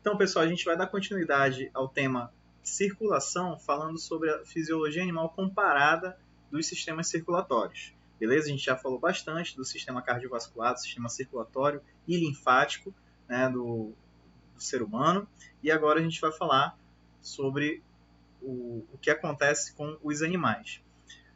Então, pessoal, a gente vai dar continuidade ao tema circulação, falando sobre a fisiologia animal comparada dos sistemas circulatórios. Beleza? A gente já falou bastante do sistema cardiovascular, do sistema circulatório e linfático, né, do ser humano. E agora a gente vai falar sobre o que acontece com os animais.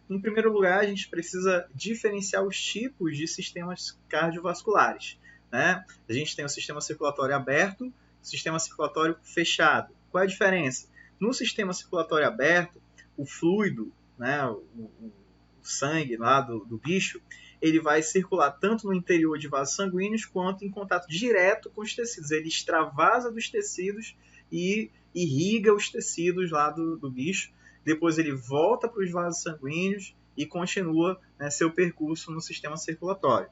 Em primeiro lugar, a gente precisa diferenciar os tipos de sistemas cardiovasculares, né? A gente tem o sistema circulatório aberto, o sistema circulatório fechado. Qual é a diferença? No sistema circulatório aberto, o fluido, né, o sangue lá do bicho, ele vai circular tanto no interior de vasos sanguíneos quanto em contato direto com os tecidos. Ele extravasa dos tecidos e irriga os tecidos lá do bicho. Depois ele volta para os vasos sanguíneos e continua, né, seu percurso no sistema circulatório.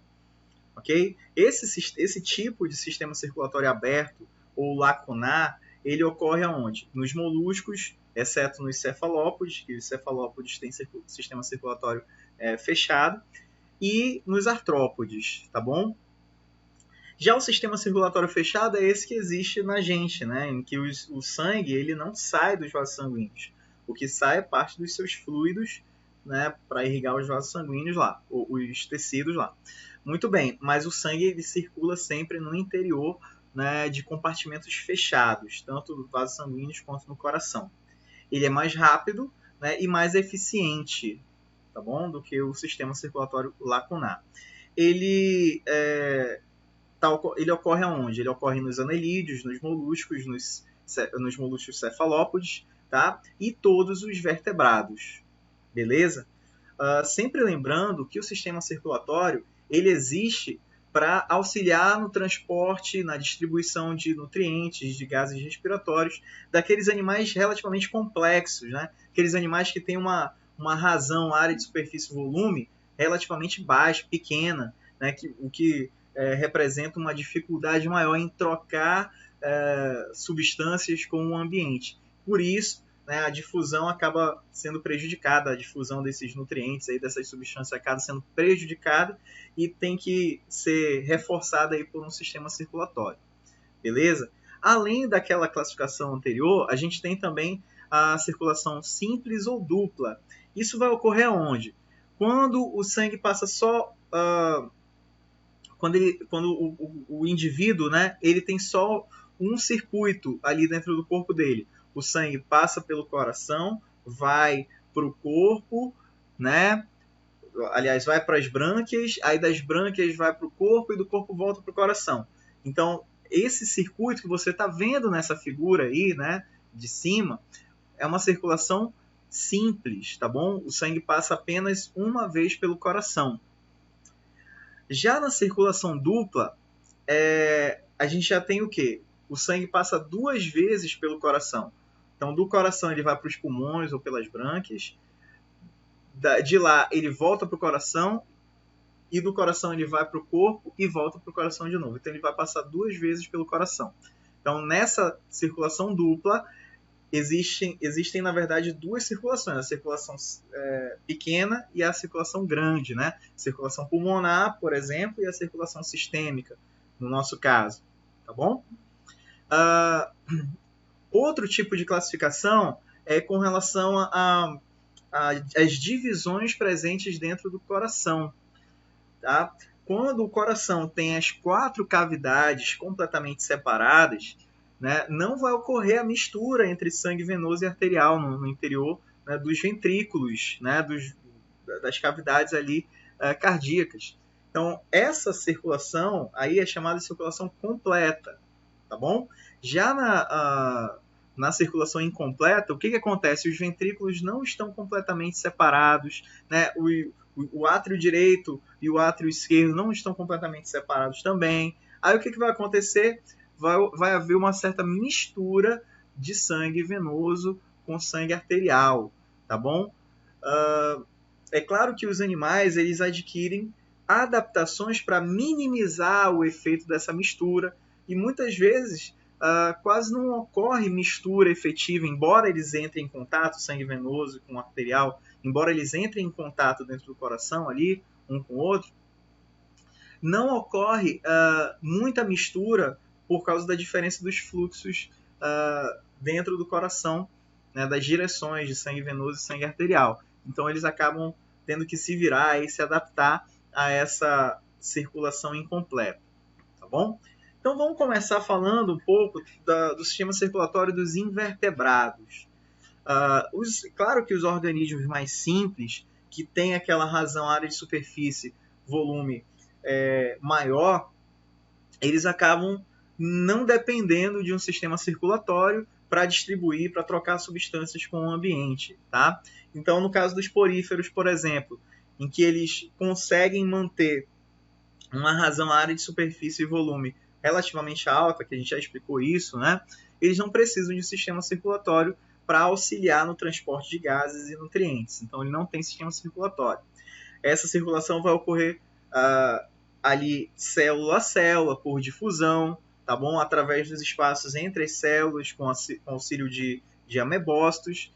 Okay? Esse tipo de sistema circulatório aberto ou lacunar, ele ocorre aonde? Nos moluscos, exceto nos cefalópodes, que os cefalópodes têm sistema circulatório fechado, e nos artrópodes, tá bom? Já o sistema circulatório fechado é esse que existe na gente, né? Em que o sangue ele não sai dos vasos sanguíneos. O que sai é parte dos seus fluidos, né, para irrigar os vasos sanguíneos lá, os tecidos lá. Muito bem, mas o sangue ele circula sempre no interior, né, de compartimentos fechados, tanto nos vasos sanguíneos quanto no coração. Ele é mais rápido, né, e mais eficiente, tá bom? Do que o sistema circulatório lacunar. Ele ocorre aonde? Ele ocorre nos anelídeos, nos moluscos, nos moluscos cefalópodes, tá? E todos os vertebrados, beleza? Sempre lembrando que o sistema circulatório ele existe para auxiliar no transporte, na distribuição de nutrientes, de gases respiratórios, daqueles animais relativamente complexos, né? Aqueles animais que têm uma razão, área de superfície, volume relativamente baixa, pequena, né? O que representa uma dificuldade maior em trocar substâncias com o ambiente. Por isso, né, a difusão acaba sendo prejudicada, a difusão desses nutrientes, aí, dessas substâncias acaba sendo prejudicada e tem que ser reforçada aí por um sistema circulatório. Beleza? Além daquela classificação anterior, a gente tem também a circulação simples ou dupla. Isso vai ocorrer onde? Quando o sangue passa só... quando o indivíduo, né, ele tem só um circuito ali dentro do corpo dele. O sangue passa pelo coração, vai para o corpo, né? Aliás, vai para as brânquias, aí das brânquias vai para o corpo e do corpo volta para o coração. Então, esse circuito que você está vendo nessa figura aí, né, de cima, é uma circulação simples, tá bom? O sangue passa apenas uma vez pelo coração. Já na circulação dupla, a gente já tem o quê? O sangue passa 2 vezes pelo coração. Então, do coração ele vai para os pulmões ou pelas brânquias. De lá, ele volta para o coração. E do coração ele vai para o corpo e volta para o coração de novo. Então, ele vai passar 2 vezes pelo coração. Então, nessa circulação dupla, existem na verdade, 2 circulações. A circulação pequena e a circulação grande, né? Circulação pulmonar, por exemplo, e a circulação sistêmica, no nosso caso. Tá bom? Outro tipo de classificação é com relação às divisões presentes dentro do coração. Tá? Quando o coração tem as 4 cavidades completamente separadas, né, não vai ocorrer a mistura entre sangue venoso e arterial no interior, né, dos ventrículos, né, das cavidades ali cardíacas. Então, essa circulação aí é chamada de circulação completa, tá bom? Já na circulação incompleta, o que acontece? Os ventrículos não estão completamente separados, né? O átrio direito e o átrio esquerdo não estão completamente separados também. Aí o que vai acontecer? Vai haver uma certa mistura de sangue venoso com sangue arterial, tá bom? É claro que os animais eles adquirem adaptações para minimizar o efeito dessa mistura e muitas vezes quase não ocorre mistura efetiva, embora eles entrem em contato, sangue venoso com arterial, embora eles entrem em contato dentro do coração ali, um com o outro, não ocorre muita mistura por causa da diferença dos fluxos dentro do coração, né, das direções de sangue venoso e sangue arterial. Então eles acabam tendo que se virar e se adaptar a essa circulação incompleta, tá bom? Então vamos começar falando um pouco do sistema circulatório dos invertebrados. Claro que os organismos mais simples, que têm aquela razão área de superfície, volume maior, eles acabam não dependendo de um sistema circulatório para distribuir, para trocar substâncias com o ambiente, tá? Então, no caso dos poríferos, por exemplo, em que eles conseguem manter uma razão área de superfície e volume relativamente alta, que a gente já explicou isso, né? Eles não precisam de um sistema circulatório para auxiliar no transporte de gases e nutrientes. Então, ele não tem sistema circulatório. Essa circulação vai ocorrer ali célula a célula, por difusão, tá bom? Através dos espaços entre as células, com auxílio de amebócitos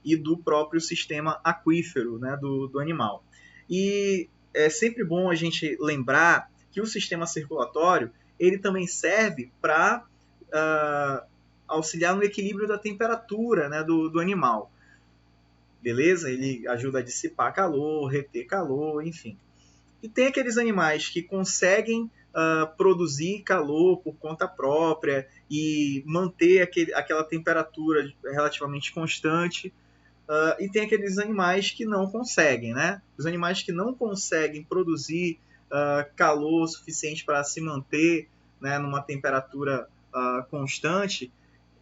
e do próprio sistema aquífero, né, do animal. E é sempre bom a gente lembrar que o sistema circulatório ele também serve para auxiliar no equilíbrio da temperatura, né, do animal. Beleza? Ele ajuda a dissipar calor, reter calor, enfim. E tem aqueles animais que conseguem produzir calor por conta própria e manter aquela temperatura relativamente constante. E tem aqueles animais que não conseguem, né? Os animais que não conseguem produzir calor suficiente para se manter, né, numa temperatura constante,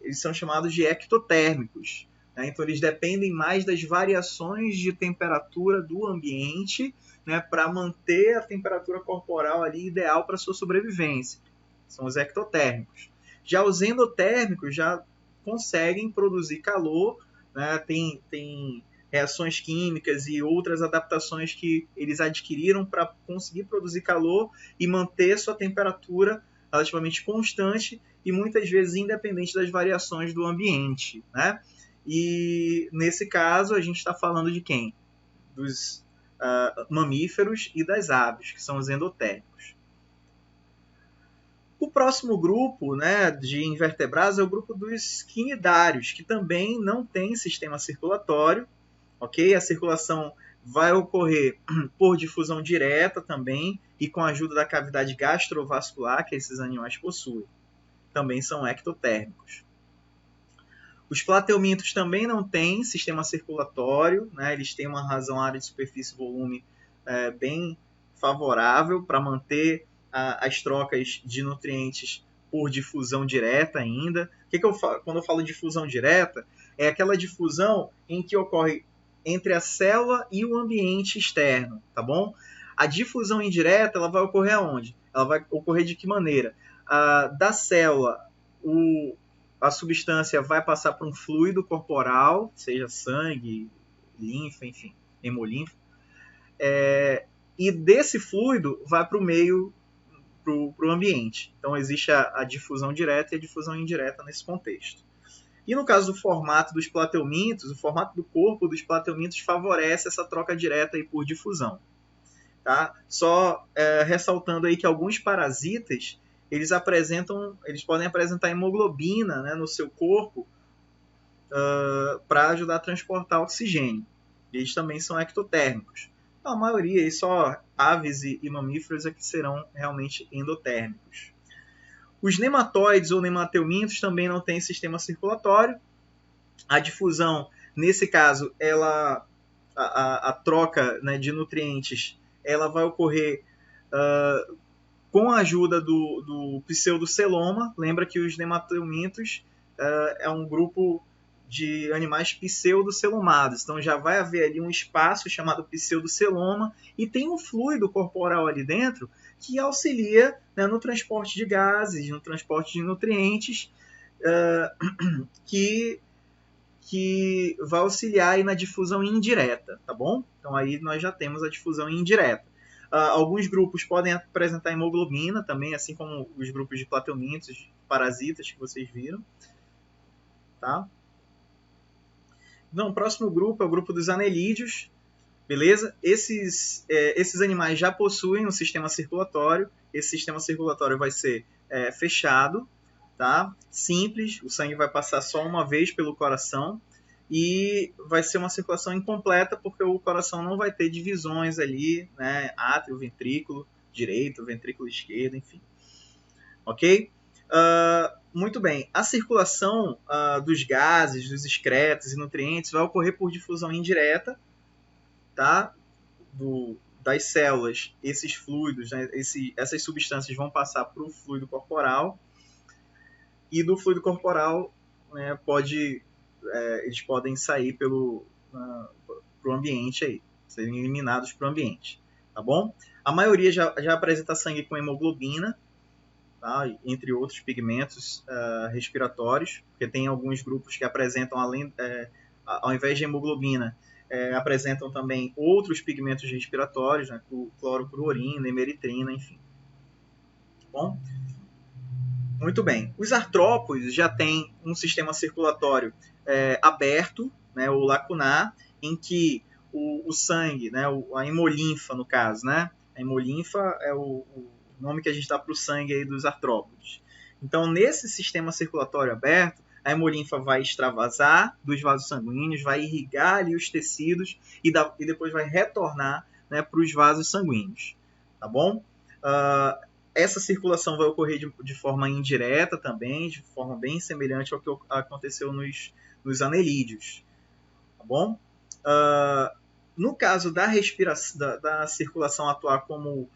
eles são chamados de ectotérmicos. Né? Então, eles dependem mais das variações de temperatura do ambiente, né, para manter a temperatura corporal ali ideal para sua sobrevivência. São os ectotérmicos. Já os endotérmicos já conseguem produzir calor, né, tem reações químicas e outras adaptações que eles adquiriram para conseguir produzir calor e manter sua temperatura relativamente constante e muitas vezes independente das variações do ambiente, né? E nesse caso a gente está falando de quem? Dos mamíferos e das aves, que são os endotérmicos. O próximo grupo, né, de invertebrados é o grupo dos quinidários, que também não tem sistema circulatório, ok? A circulação vai ocorrer por difusão direta também e com a ajuda da cavidade gastrovascular que esses animais possuem. Também são ectotérmicos. Os plateumintos também não têm sistema circulatório, né? Eles têm uma razão área de superfície e volume bem favorável para manter as trocas de nutrientes por difusão direta ainda. Quando eu falo de difusão direta, é aquela difusão em que ocorre entre a célula e o ambiente externo, tá bom? A difusão indireta ela vai ocorrer aonde? Ela vai ocorrer de que maneira? Da célula, a substância vai passar por um fluido corporal, seja sangue, linfa, enfim, hemolinfa, e desse fluido vai para o meio, para o ambiente. Então existe a difusão direta e a difusão indireta nesse contexto. E no caso do formato dos plateumintos, o formato do corpo dos plateumintos favorece essa troca direta aí por difusão. Tá? Só ressaltando aí que alguns parasitas eles podem apresentar hemoglobina, né, no seu corpo para ajudar a transportar oxigênio. Eles também são ectotérmicos. A maioria, só aves e mamíferos é que serão realmente endotérmicos. Os nematóides ou nemateumintos também não têm sistema circulatório. A difusão, nesse caso, a troca, né, de nutrientes ela vai ocorrer com a ajuda do pseudoceloma. Lembra que os nemateumintos é um grupo de animais pseudocelomados. Então já vai haver ali um espaço chamado pseudoceloma e tem um fluido corporal ali dentro que auxilia, né, no transporte de gases, no transporte de nutrientes, que vai auxiliar aí na difusão indireta, tá bom? Então aí nós já temos a difusão indireta. Alguns grupos podem apresentar hemoglobina também, assim como os grupos de plateumintos, parasitas que vocês viram. Tá? Então, o próximo grupo é o grupo dos anelídeos. Beleza? Esses animais já possuem um sistema circulatório. Esse sistema circulatório vai ser fechado. tá? Simples, o sangue vai passar só uma vez pelo coração e vai ser uma circulação incompleta porque o coração não vai ter divisões ali, né? Átrio, ventrículo direito, ventrículo esquerdo, enfim. Ok? Muito bem. A circulação dos gases, dos excretos e nutrientes vai ocorrer por difusão indireta, tá? Das células, esses fluidos, né? Essas substâncias vão passar para o fluido corporal e do fluido corporal, né, eles podem sair pro ambiente aí, serem eliminados para o ambiente, tá bom? A maioria já apresenta sangue com hemoglobina, tá? Entre outros pigmentos respiratórios, porque tem alguns grupos que apresentam, ao invés de hemoglobina, apresentam também outros pigmentos respiratórios, né? Clorofluorina, emeritrina, enfim. Tá bom? Muito bem. Os artrópodes já têm um sistema circulatório aberto, né, ou lacunar, em que o sangue, né, a hemolinfa, no caso, né? A hemolinfa é o nome que a gente dá para o sangue aí dos artrópodes. Então, nesse sistema circulatório aberto, a hemolinfa vai extravasar dos vasos sanguíneos, vai irrigar ali os tecidos e depois vai retornar, né, para os vasos sanguíneos. Tá bom? Essa circulação vai ocorrer de forma indireta também, de forma bem semelhante ao que aconteceu nos anelídeos. Tá bom? No caso da respiração, da circulação atuar como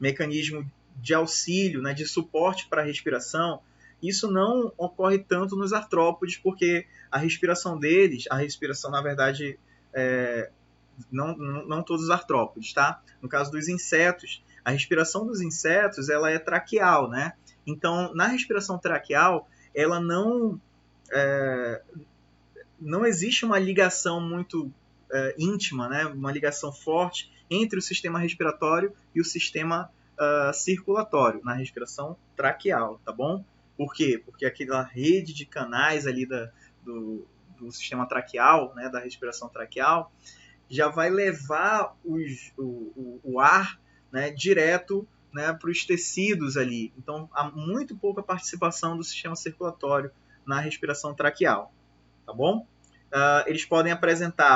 mecanismo de auxílio, né, de suporte para a respiração, isso não ocorre tanto nos artrópodes, porque a respiração deles, na verdade, não todos os artrópodes, tá? No caso dos insetos, a respiração dos insetos ela é traqueal, né? Então, na respiração traqueal, ela não existe uma ligação muito íntima, né? Uma ligação forte entre o sistema respiratório e o sistema circulatório na respiração traqueal, tá bom? Por quê? Porque aquela rede de canais ali do sistema traqueal, né? Da respiração traqueal, já vai levar o ar, né, direto, né, para os tecidos ali. Então, há muito pouca participação do sistema circulatório na respiração traqueal. Tá bom?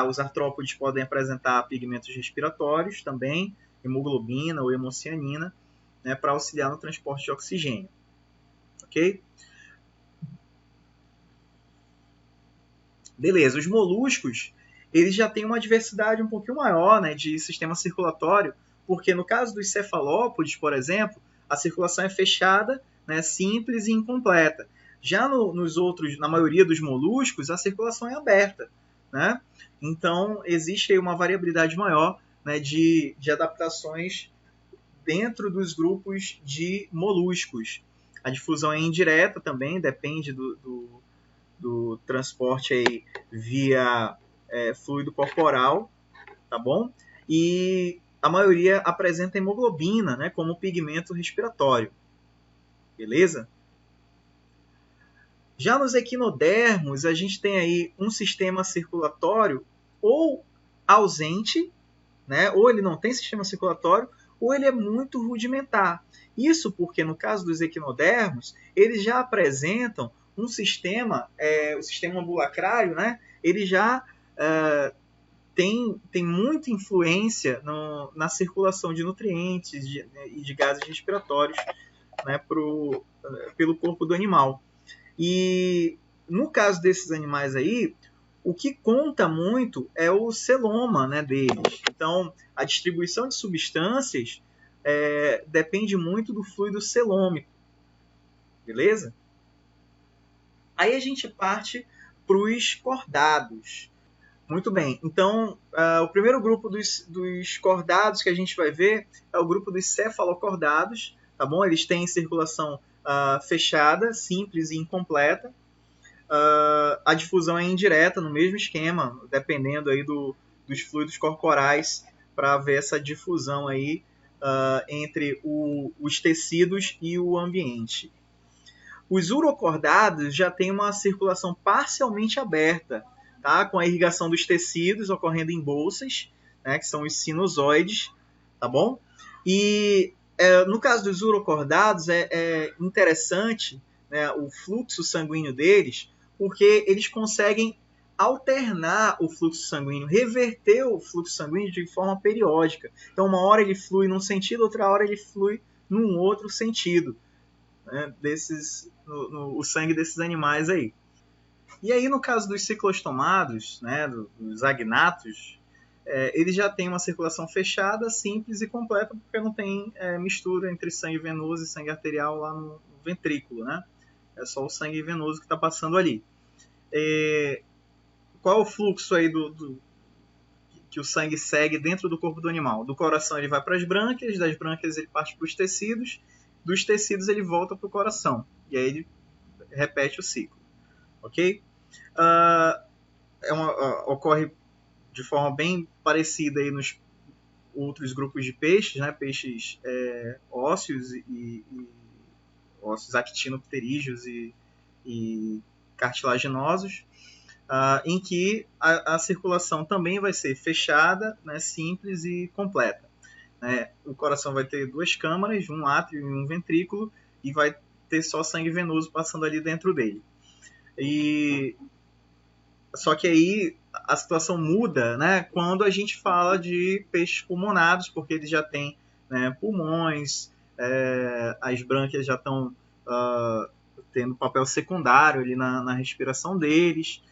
Os artrópodes podem apresentar pigmentos respiratórios também, hemoglobina ou hemocianina, né, para auxiliar no transporte de oxigênio. Ok? Beleza, os moluscos, eles já têm uma diversidade um pouquinho maior, né, de sistema circulatório, porque no caso dos cefalópodes, por exemplo, a circulação é fechada, né, simples e incompleta. Já na maioria dos moluscos, a circulação é aberta, né? Então, existe aí uma variabilidade maior, né, de adaptações dentro dos grupos de moluscos. A difusão é indireta também, depende do transporte aí via fluido corporal, tá bom? E a maioria apresenta hemoglobina, né, como pigmento respiratório. Beleza? Já nos equinodermos, a gente tem aí um sistema circulatório ou ausente, né, ou ele não tem sistema circulatório, ou ele é muito rudimentar. Isso porque, no caso dos equinodermos, eles já apresentam um sistema, o sistema ambulacrário, né, ele já tem muita influência na circulação de nutrientes e de gases respiratórios, né, pelo corpo do animal. E no caso desses animais aí, o que conta muito é o celoma, né, deles. Então, a distribuição de substâncias depende muito do fluido celômico. Beleza? Aí a gente parte para os cordados. Muito bem. Então, o primeiro grupo dos cordados que a gente vai ver é o grupo dos cefalocordados. Tá bom? Eles têm circulação fechada, simples e incompleta. A difusão é indireta, no mesmo esquema, dependendo aí dos fluidos corporais, para ver essa difusão aí, entre os tecidos e o ambiente. Os urocordados já têm uma circulação parcialmente aberta, tá? Com a irrigação dos tecidos ocorrendo em bolsas, né, que são os sinusoides, tá bom? E No caso dos urocordados, é interessante, né, o fluxo sanguíneo deles, porque eles conseguem alternar o fluxo sanguíneo, reverter o fluxo sanguíneo de forma periódica. Então, uma hora ele flui num sentido, outra hora ele flui num outro sentido, né, o sangue desses animais aí. E aí, no caso dos ciclostomados, né, dos agnatos, eles já têm uma circulação fechada, simples e completa, porque não tem mistura entre sangue venoso e sangue arterial lá no ventrículo, né? É só o sangue venoso que está passando ali. Qual é o fluxo aí que o sangue segue dentro do corpo do animal? Do coração ele vai para as brânquias, das brânquias ele parte para os tecidos, dos tecidos ele volta para o coração. E aí ele repete o ciclo. Ok? Ocorre de forma bem parecida aí nos outros grupos de peixes, né? Peixes ósseos e ósseos actinopterígeos e cartilaginosos, em que a circulação também vai ser fechada, né, simples e completa. Né? O coração vai ter duas câmaras, um átrio e um ventrículo, e vai ter só sangue venoso passando ali dentro dele. Só que aí a situação muda, né, quando a gente fala de peixes pulmonados, porque eles já têm, né, pulmões, as brânquias já estão tendo papel secundário ali na respiração deles,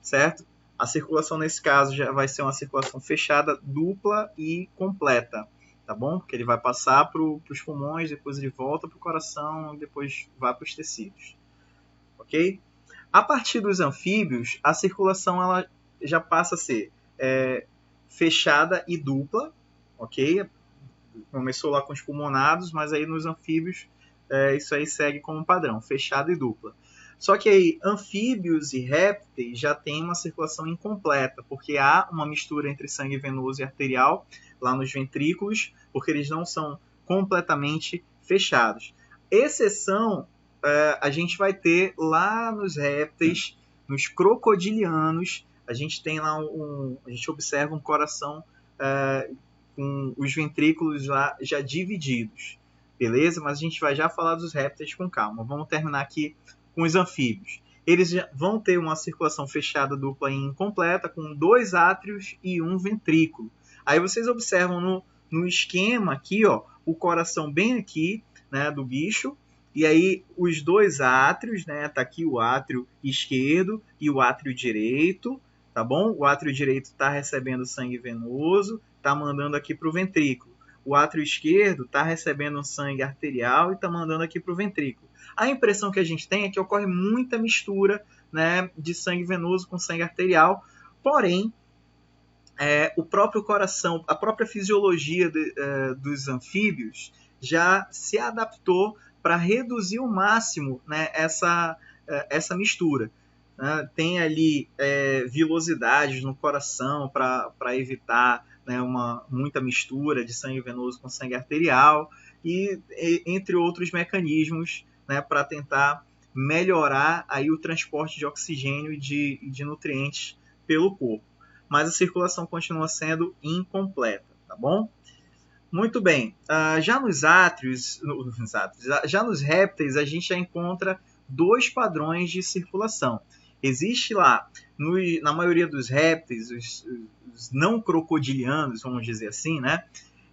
certo? A circulação nesse caso já vai ser uma circulação fechada, dupla e completa, tá bom? Porque ele vai passar para os pulmões, depois ele volta para o coração, depois vai para os tecidos, ok? A partir dos anfíbios, a circulação ela já passa a ser fechada e dupla, ok? Começou lá com os pulmonados, mas aí nos anfíbios isso aí segue como padrão, fechada e dupla. Só que aí anfíbios e répteis já tem uma circulação incompleta, porque há uma mistura entre sangue venoso e arterial lá nos ventrículos, porque eles não são completamente fechados. Exceção a gente vai ter lá nos répteis, nos crocodilianos, a gente tem lá a gente observa um coração com os ventrículos já divididos, beleza? Mas a gente vai já falar dos répteis com calma. Vamos terminar aqui com os anfíbios. Eles já vão ter uma circulação fechada, dupla e incompleta, com 2 átrios e 1 ventrículo. Aí vocês observam no esquema aqui, ó, o coração bem aqui, né, do bicho, e aí os 2 átrios, né, tá aqui o átrio esquerdo e o átrio direito, tá bom? O átrio direito está recebendo sangue venoso, tá mandando aqui para o ventrículo. O átrio esquerdo está recebendo sangue arterial e está mandando aqui para o ventrículo. A impressão que a gente tem é que ocorre muita mistura, né, de sangue venoso com sangue arterial, porém, o próprio coração, a própria fisiologia dos anfíbios já se adaptou para reduzir ao máximo, né, essa mistura. Né? Tem ali vilosidades no coração para evitar, né, muita mistura de sangue venoso com sangue arterial e entre outros mecanismos, né, para tentar melhorar aí o transporte de oxigênio e de nutrientes pelo corpo. Mas a circulação continua sendo incompleta, tá bom? Muito bem. Já nos átrios, já nos répteis, a gente já encontra 2 padrões de circulação. Existe lá, na maioria dos répteis, os não crocodilianos, vamos dizer assim, né?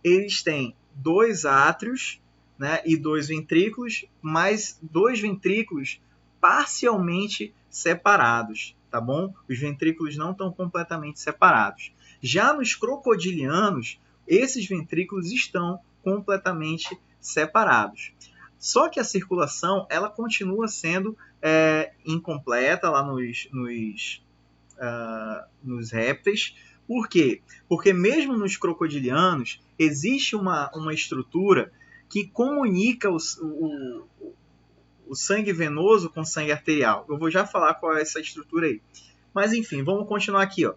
Eles têm 2 átrios, né, e 2 ventrículos, mas 2 ventrículos parcialmente separados, tá bom? Os ventrículos não estão completamente separados. Já nos crocodilianos, esses ventrículos estão completamente separados. Só que a circulação ela continua sendo incompleta lá nos répteis. Por quê? Porque mesmo nos crocodilianos existe uma estrutura que comunica o sangue venoso com o sangue arterial. Eu vou já falar qual é essa estrutura aí. Mas enfim, vamos continuar aqui. Ó.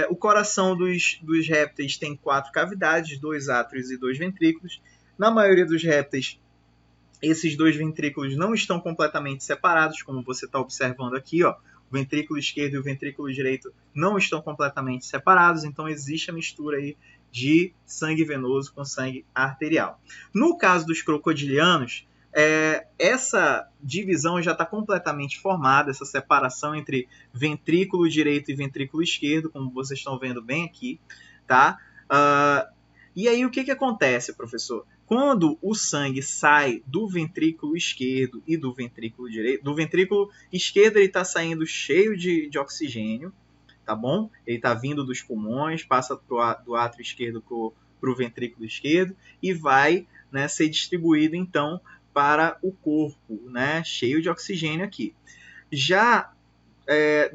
O coração dos répteis tem 4 cavidades, 2 átrios e 2 ventrículos. Na maioria dos répteis, esses 2 ventrículos não estão completamente separados, como você está observando aqui. Ó. ventrículo esquerdo e o ventrículo direito não estão completamente separados, então existe a mistura aí de sangue venoso com sangue arterial. No caso dos crocodilianos, essa divisão já está completamente formada, essa separação entre ventrículo direito e ventrículo esquerdo, como vocês estão vendo bem aqui, tá? E aí o que acontece, professor? Quando o sangue sai do ventrículo esquerdo e do ventrículo direito, do ventrículo esquerdo ele está saindo cheio de oxigênio, tá bom? Ele está vindo dos pulmões, passa do átrio esquerdo para o ventrículo esquerdo e vai, né, ser distribuído então para o corpo, né, cheio de oxigênio aqui. Já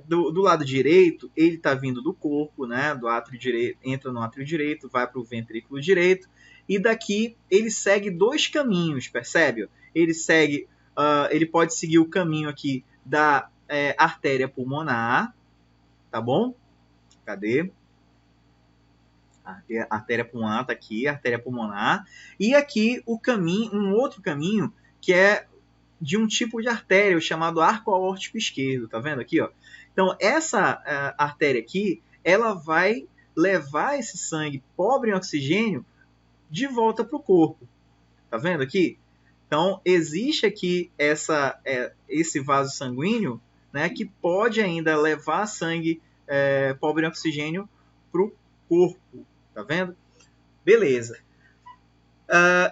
do lado direito, ele está vindo do corpo, né, do átrio direito, entra no átrio direito, vai para o ventrículo direito, e daqui ele segue dois caminhos, percebe? Ele pode seguir o caminho aqui da artéria pulmonar, tá bom? Cadê? A artéria pulmonar está aqui, a artéria pulmonar, e aqui um outro caminho que é de um tipo de artéria chamado arco aórtico esquerdo, tá vendo aqui, ó? Então, essa artéria aqui, ela vai levar esse sangue pobre em oxigênio de volta para o corpo, tá vendo aqui? Então, existe aqui esse vaso sanguíneo, né, que pode ainda levar sangue pobre em oxigênio para o corpo, tá vendo? Beleza.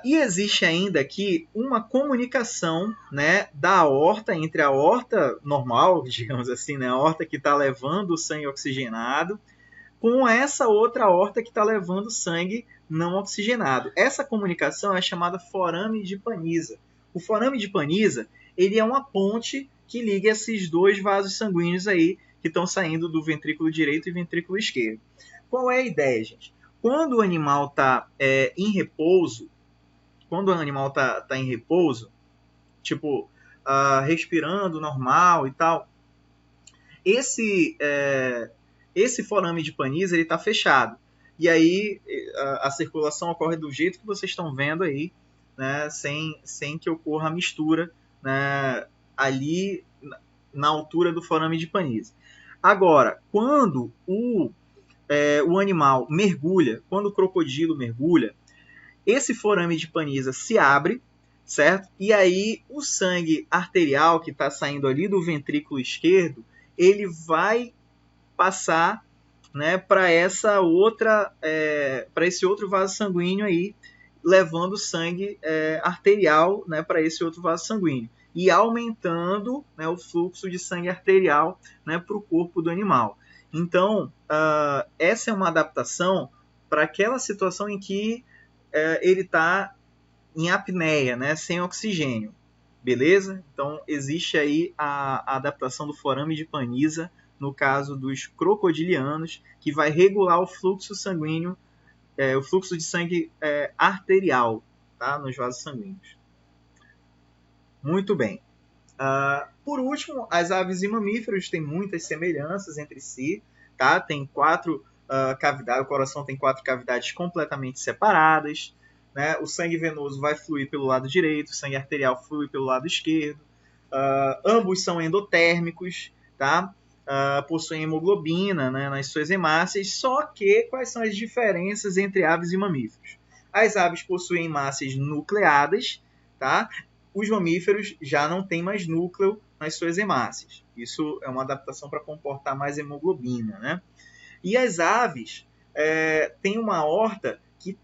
E existe ainda aqui uma comunicação, né, da aorta, entre a aorta normal, digamos assim, né, a aorta que está levando o sangue oxigenado, com essa outra aorta que está levando sangue não oxigenado. Essa comunicação é chamada forame de Paniza. O forame de Paniza, ele é uma ponte que liga esses dois vasos sanguíneos aí que estão saindo do ventrículo direito e ventrículo esquerdo. Qual é a ideia, gente? Quando o animal está em repouso, tipo, respirando normal e tal, esse forame de Paniza está fechado. E aí a circulação ocorre do jeito que vocês estão vendo aí, né, sem que ocorra a mistura, né, ali na altura do forame de Paniza. Agora, quando o animal mergulha, quando o crocodilo mergulha, esse forame de Paniza se abre, certo? E aí o sangue arterial que está saindo ali do ventrículo esquerdo, ele vai passar, né, para esse outro vaso sanguíneo aí, levando sangue arterial, né, para esse outro vaso sanguíneo e aumentando, né, o fluxo de sangue arterial, né, para o corpo do animal. Então, essa é uma adaptação para aquela situação em que ele está em apneia, né, sem oxigênio. Beleza? Então, existe aí a adaptação do forame de Paniza, no caso dos crocodilianos, que vai regular o fluxo sanguíneo, o fluxo de sangue arterial, tá, nos vasos sanguíneos. Muito bem. Por último, as aves e mamíferos têm muitas semelhanças entre si, tá? Tem 4 cavidades, o coração tem 4 cavidades completamente separadas, né? O sangue venoso vai fluir pelo lado direito, o sangue arterial flui pelo lado esquerdo. Ambos são endotérmicos, tá? Possuem hemoglobina, né, nas suas hemácias, só que quais são as diferenças entre aves e mamíferos? As aves possuem hemácias nucleadas, tá? Os mamíferos já não têm mais núcleo nas suas hemácias. Isso é uma adaptação para comportar mais hemoglobina, né? E as aves têm uma aorta que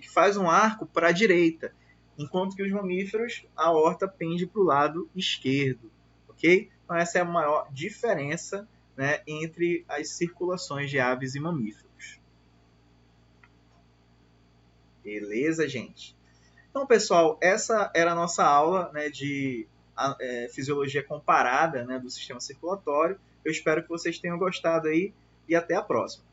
faz um arco para a direita, enquanto que os mamíferos, a aorta pende para o lado esquerdo, ok? Então essa é a maior diferença, né, entre as circulações de aves e mamíferos. Beleza, gente? Então, pessoal, essa era a nossa aula, né, de fisiologia comparada, né, do sistema circulatório. Eu espero que vocês tenham gostado aí e até a próxima.